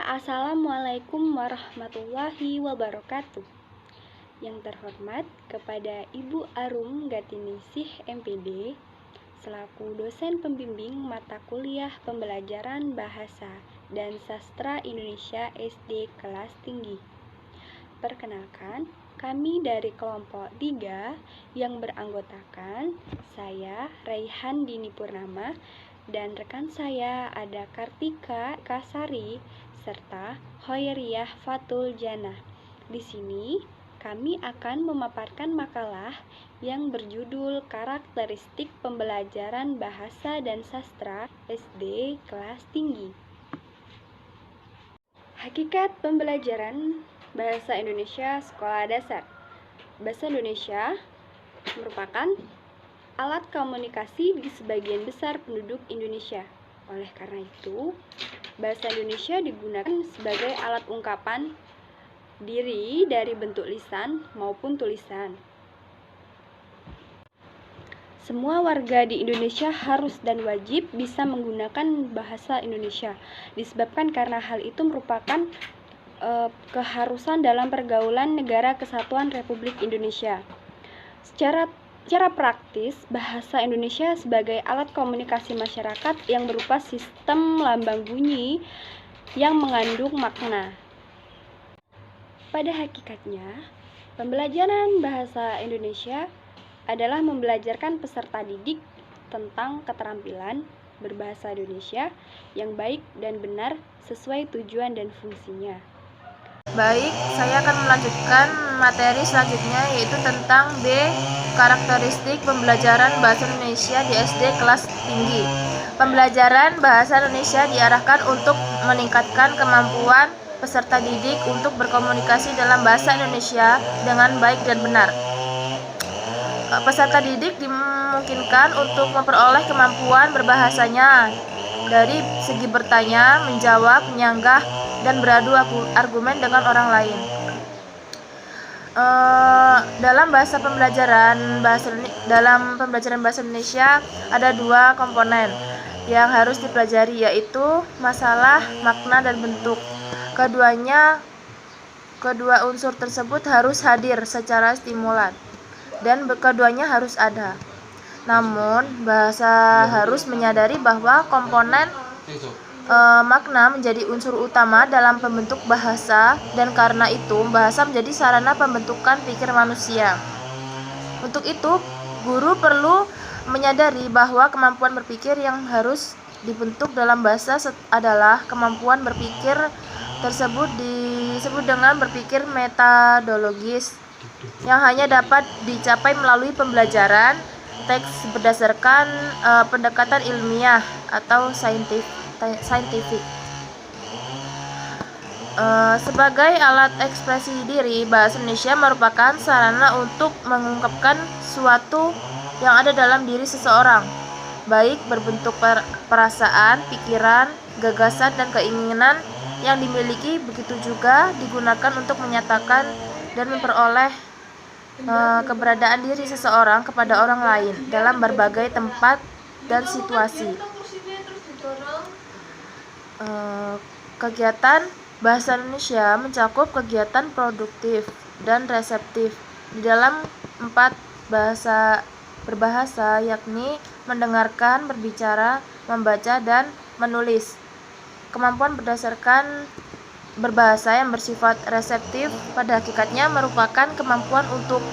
Assalamualaikum warahmatullahi wabarakatuh. Yang terhormat kepada Ibu Arum Gatiningsih MPD, selaku dosen pembimbing mata kuliah pembelajaran Bahasa dan Sastra Indonesia SD kelas tinggi. Perkenalkan, kami dari kelompok 3 yang beranggotakan saya, Raihan Dini Purnama, dan rekan saya ada Kartika Kasari serta Hoyriyah Fatul Janah. Di sini kami akan memaparkan makalah yang berjudul Karakteristik Pembelajaran Bahasa dan Sastra SD kelas tinggi. Hakikat pembelajaran Bahasa Indonesia Sekolah Dasar. Bahasa Indonesia merupakan alat komunikasi di sebagian besar penduduk Indonesia. Oleh karena itu, bahasa Indonesia digunakan sebagai alat ungkapan diri dari bentuk lisan maupun tulisan. Semua warga di Indonesia harus dan wajib bisa menggunakan bahasa Indonesia, disebabkan karena hal itu merupakan keharusan dalam pergaulan Negara Kesatuan Republik Indonesia. Secara praktis, bahasa Indonesia sebagai alat komunikasi masyarakat yang berupa sistem lambang bunyi yang mengandung makna. Pada hakikatnya, pembelajaran bahasa Indonesia adalah membelajarkan peserta didik tentang keterampilan berbahasa Indonesia yang baik dan benar sesuai tujuan dan fungsinya. Baik, saya akan melanjutkan materi selanjutnya, yaitu tentang B. Karakteristik pembelajaran bahasa Indonesia di SD kelas tinggi. Pembelajaran bahasa Indonesia diarahkan untuk meningkatkan kemampuan peserta didik untuk berkomunikasi dalam bahasa Indonesia dengan baik dan benar. Peserta didik dimungkinkan untuk memperoleh kemampuan berbahasanya dari segi bertanya, menjawab, menyanggah, dan beradu argumen dengan orang lain. Dalam pembelajaran bahasa Indonesia ada 2 komponen yang harus dipelajari, yaitu masalah, makna, dan bentuk. Kedua unsur tersebut harus hadir secara stimulan dan keduanya harus ada. Namun, bahasa harus menyadari bahwa komponen makna menjadi unsur utama dalam pembentuk bahasa, dan karena itu bahasa menjadi sarana pembentukan pikir manusia. Untuk itu, guru perlu menyadari bahwa kemampuan berpikir yang harus dibentuk dalam bahasa adalah kemampuan berpikir tersebut disebut dengan berpikir metodologis yang hanya dapat dicapai melalui pembelajaran teks berdasarkan pendekatan ilmiah atau saintifik. Sebagai alat ekspresi diri, bahasa Indonesia merupakan sarana untuk mengungkapkan sesuatu yang ada dalam diri seseorang, baik berbentuk perasaan, pikiran, gagasan, dan keinginan yang dimiliki. Begitu juga digunakan untuk menyatakan dan memperoleh keberadaan diri seseorang kepada orang lain dalam berbagai tempat dan situasi. Kegiatan bahasa Indonesia mencakup kegiatan produktif dan reseptif di dalam 4 bahasa berbahasa, yakni mendengarkan, berbicara, membaca, dan menulis. Kemampuan berdasarkan berbahasa yang bersifat reseptif pada hakikatnya merupakan kemampuan untuk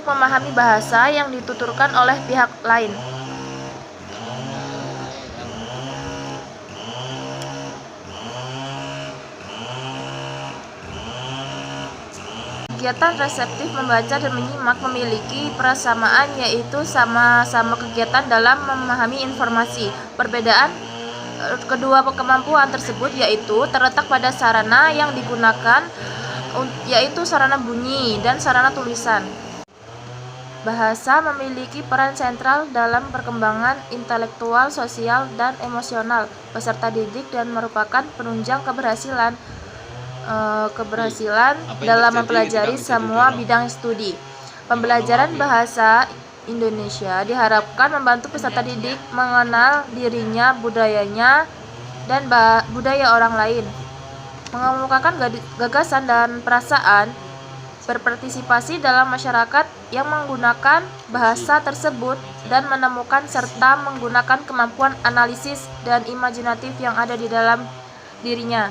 memahami bahasa yang dituturkan oleh pihak lain. Kegiatan reseptif membaca dan menyimak memiliki persamaan, yaitu sama-sama kegiatan dalam memahami informasi. Perbedaan kedua kemampuan tersebut yaitu terletak pada sarana yang digunakan, yaitu sarana bunyi dan sarana tulisan. Bahasa memiliki peran sentral dalam perkembangan intelektual, sosial, dan emosional peserta didik dan merupakan penunjang keberhasilan dalam mempelajari semua bidang studi. Pembelajaran bahasa Indonesia diharapkan membantu peserta didik mengenal dirinya, budayanya, dan budaya orang lain, mengemukakan gagasan dan perasaan, berpartisipasi dalam masyarakat yang menggunakan bahasa tersebut, dan menemukan serta menggunakan kemampuan analisis dan imajinatif yang ada di dalam dirinya.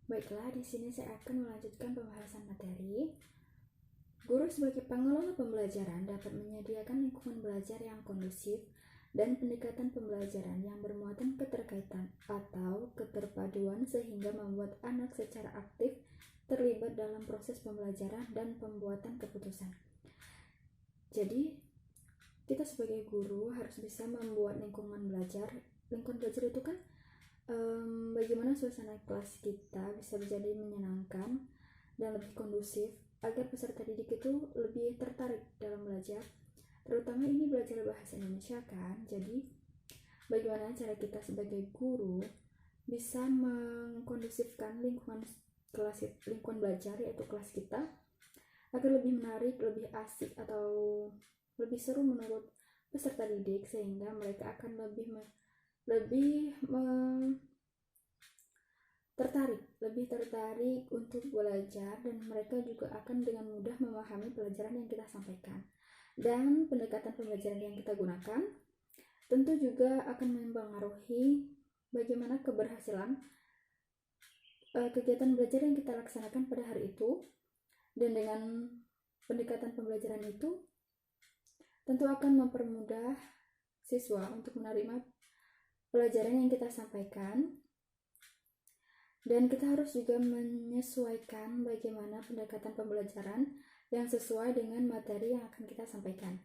Baiklah, di sini saya akan melanjutkan pembahasan materi. Guru sebagai pengelola pembelajaran dapat menyediakan lingkungan belajar yang kondusif dan pendekatan pembelajaran yang bermuatan keterkaitan atau keterpaduan sehingga membuat anak secara aktif terlibat dalam proses pembelajaran dan pembuatan keputusan. Jadi, kita sebagai guru harus bisa membuat lingkungan belajar. Lingkungan belajar itu kan bagaimana suasana kelas kita bisa menjadi menyenangkan dan lebih kondusif agar peserta didik itu lebih tertarik dalam belajar. Terutama ini belajar bahasa Indonesia kan. Jadi, bagaimana cara kita sebagai guru bisa mengkondusifkan lingkungan belajar yaitu kelas kita agar lebih menarik, lebih asik atau lebih seru menurut peserta didik sehingga mereka akan lebih tertarik untuk belajar dan mereka juga akan dengan mudah memahami pelajaran yang kita sampaikan. Dan pendekatan pembelajaran yang kita gunakan tentu juga akan mempengaruhi bagaimana keberhasilan kegiatan belajar yang kita laksanakan pada hari itu. Dan dengan pendekatan pembelajaran itu tentu akan mempermudah siswa untuk menerima pelajaran yang kita sampaikan. Dan kita harus juga menyesuaikan bagaimana pendekatan pembelajaran yang sesuai dengan materi yang akan kita sampaikan.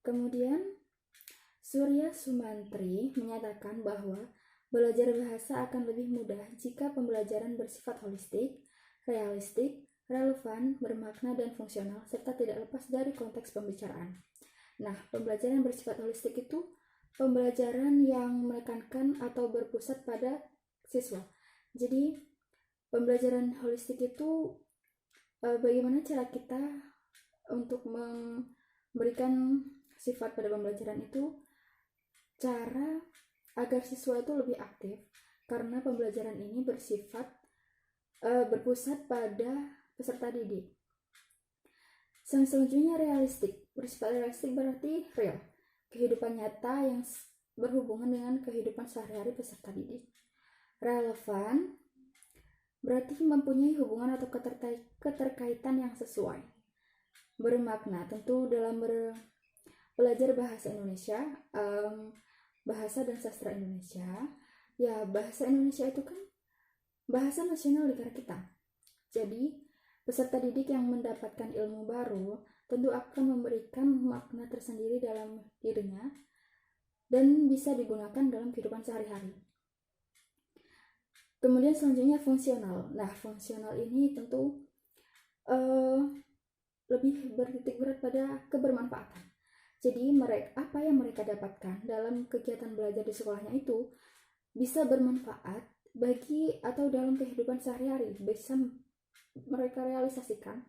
Kemudian, Surya Sumantri menyatakan bahwa belajar bahasa akan lebih mudah jika pembelajaran bersifat holistik, realistik, relevan, bermakna, dan fungsional, serta tidak lepas dari konteks pembicaraan. Nah, pembelajaran bersifat holistik itu pembelajaran yang menekankan atau berpusat pada siswa. Jadi, pembelajaran holistik itu bagaimana cara kita untuk memberikan sifat pada pembelajaran itu, cara agar siswa itu lebih aktif, karena pembelajaran ini bersifat berpusat pada peserta didik. Selanjutnya realistik. Bersifat realistik berarti real, kehidupan nyata yang berhubungan dengan kehidupan sehari-hari peserta didik. Relevan berarti mempunyai hubungan atau keterkaitan yang sesuai. Bermakna tentu dalam belajar bahasa Indonesia, bahasa dan sastra Indonesia, ya bahasa Indonesia itu kan bahasa nasional negara kita. Jadi peserta didik yang mendapatkan ilmu baru tentu akan memberikan makna tersendiri dalam dirinya dan bisa digunakan dalam kehidupan sehari-hari. Kemudian selanjutnya fungsional. Nah, fungsional ini tentu lebih bertitik berat pada kebermanfaatan. Jadi apa yang mereka dapatkan dalam kegiatan belajar di sekolahnya itu bisa bermanfaat bagi atau dalam kehidupan sehari-hari, bisa mereka realisasikan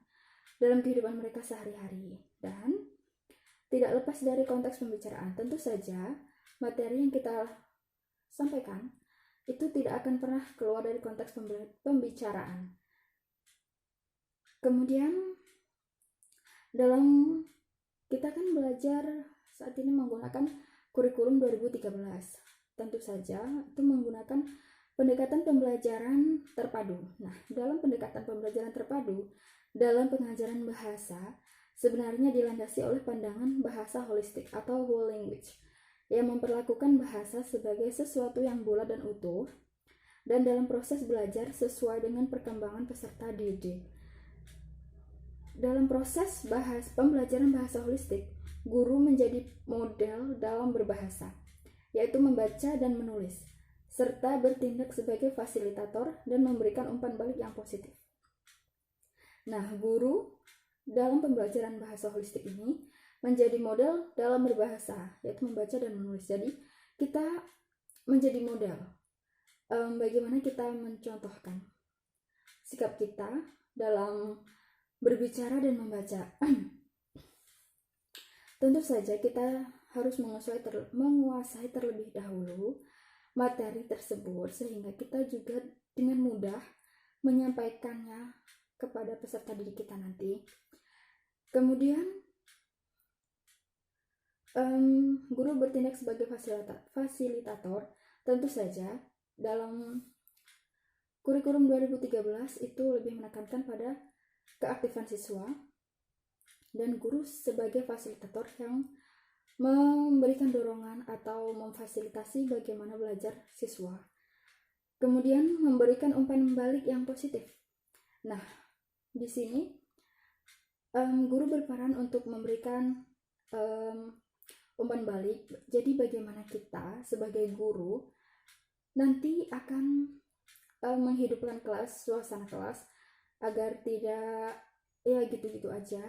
dalam kehidupan mereka sehari-hari dan tidak lepas dari konteks pembicaraan. Tentu saja materi yang kita sampaikan itu tidak akan pernah keluar dari konteks pembicaraan. Kemudian dalam kita kan belajar saat ini menggunakan kurikulum 2013. Tentu saja itu menggunakan pendekatan pembelajaran terpadu. Nah, dalam pendekatan pembelajaran terpadu, dalam pengajaran bahasa, sebenarnya dilandasi oleh pandangan bahasa holistik atau whole language, yang memperlakukan bahasa sebagai sesuatu yang bulat dan utuh, dan dalam proses belajar sesuai dengan perkembangan peserta didik. Dalam proses pembelajaran bahasa holistik, guru menjadi model dalam berbahasa, yaitu membaca dan menulis, serta bertindak sebagai fasilitator dan memberikan umpan balik yang positif. Nah, guru dalam pembelajaran bahasa holistik ini menjadi model dalam berbahasa, yaitu membaca dan menulis. Jadi, kita menjadi model. Bagaimana kita mencontohkan sikap kita dalam berbicara dan membaca. Tentu saja kita harus menguasai terlebih dahulu materi tersebut sehingga kita juga dengan mudah menyampaikannya kepada peserta didik kita nanti. Kemudian guru bertindak sebagai fasilitator. Tentu saja dalam kurikulum 2013 itu lebih menekankan pada keaktifan siswa, dan guru sebagai fasilitator yang memberikan dorongan atau memfasilitasi bagaimana belajar siswa. Kemudian memberikan umpan balik yang positif. Nah, di sini guru berperan untuk memberikan umpan balik. Jadi bagaimana kita sebagai guru nanti akan menghidupkan kelas, suasana kelas agar tidak ya gitu-gitu aja.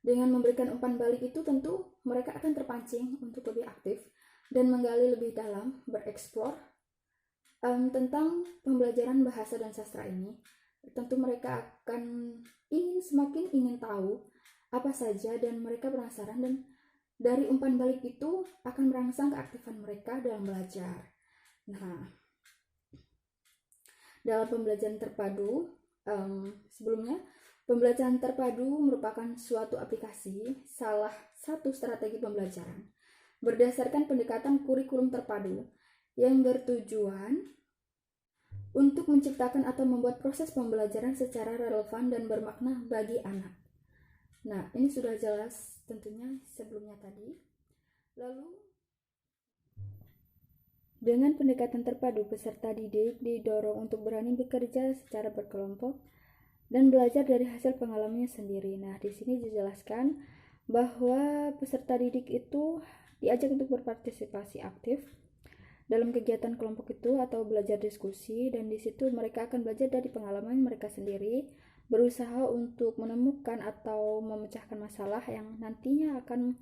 Dengan memberikan umpan balik itu tentu mereka akan terpancing untuk lebih aktif dan menggali lebih dalam, bereksplor tentang pembelajaran bahasa dan sastra ini. Tentu mereka akan semakin ingin tahu apa saja dan mereka penasaran, dan dari umpan balik itu akan merangsang keaktifan mereka dalam belajar. Nah, dalam pembelajaran terpadu, sebelumnya pembelajaran terpadu merupakan suatu aplikasi, salah satu strategi pembelajaran berdasarkan pendekatan kurikulum terpadu yang bertujuan untuk menciptakan atau membuat proses pembelajaran secara relevan dan bermakna bagi anak. Nah, ini sudah jelas tentunya sebelumnya tadi. Lalu, dengan pendekatan terpadu, peserta didik didorong untuk berani bekerja secara berkelompok dan belajar dari hasil pengalamannya sendiri. Nah, di sini dijelaskan bahwa peserta didik itu diajak untuk berpartisipasi aktif dalam kegiatan kelompok itu atau belajar diskusi, dan di situ mereka akan belajar dari pengalaman mereka sendiri, berusaha untuk menemukan atau memecahkan masalah yang nantinya akan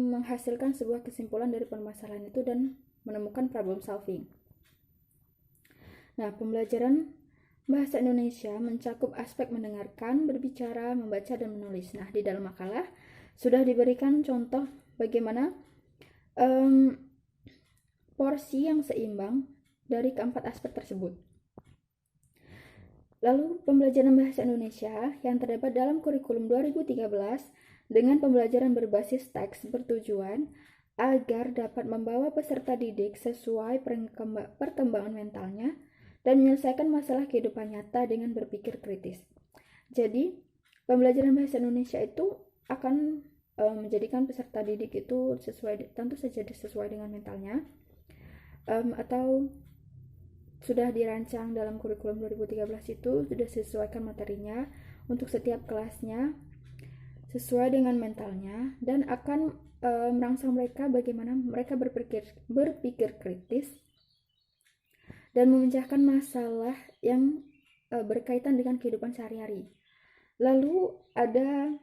menghasilkan sebuah kesimpulan dari permasalahan itu dan menemukan problem solving. Nah, pembelajaran bahasa Indonesia mencakup aspek mendengarkan, berbicara, membaca, dan menulis. Nah, di dalam makalah sudah diberikan contoh bagaimana porsi yang seimbang dari keempat aspek tersebut. Lalu, pembelajaran bahasa Indonesia yang terdapat dalam kurikulum 2013 dengan pembelajaran berbasis teks bertujuan agar dapat membawa peserta didik sesuai perkembangan mentalnya dan menyelesaikan masalah kehidupan nyata dengan berpikir kritis. Jadi, pembelajaran bahasa Indonesia itu akan menjadikan peserta didik itu tentu saja sesuai dengan mentalnya, atau sudah dirancang dalam kurikulum 2013 itu sudah sesuaikan materinya untuk setiap kelasnya sesuai dengan mentalnya, dan akan merangsang mereka bagaimana mereka berpikir kritis dan memecahkan masalah yang berkaitan dengan kehidupan sehari-hari. Lalu ada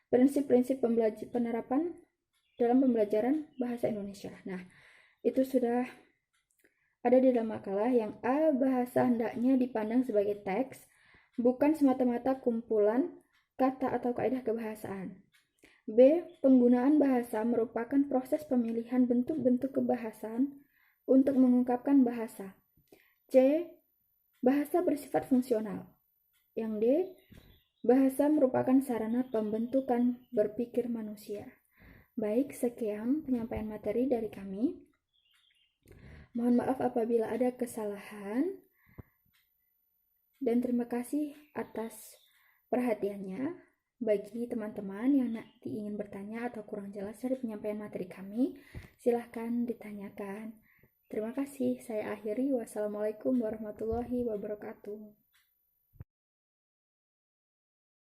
prinsip-prinsip penerapan dalam pembelajaran bahasa Indonesia. Nah, itu sudah ada di dalam makalah yang A, bahasa hendaknya dipandang sebagai teks, bukan semata-mata kumpulan kata atau kaidah kebahasaan. B, penggunaan bahasa merupakan proses pemilihan bentuk-bentuk kebahasaan untuk mengungkapkan bahasa. C, bahasa bersifat fungsional. Yang D, bahasa merupakan sarana pembentukan berpikir manusia. Baik, sekian penyampaian materi dari kami. Mohon maaf apabila ada kesalahan, dan terima kasih atas perhatiannya. Bagi teman-teman yang nanti ingin bertanya atau kurang jelas dari penyampaian materi kami, silahkan ditanyakan. Terima kasih, saya akhiri. Wassalamualaikum warahmatullahi wabarakatuh.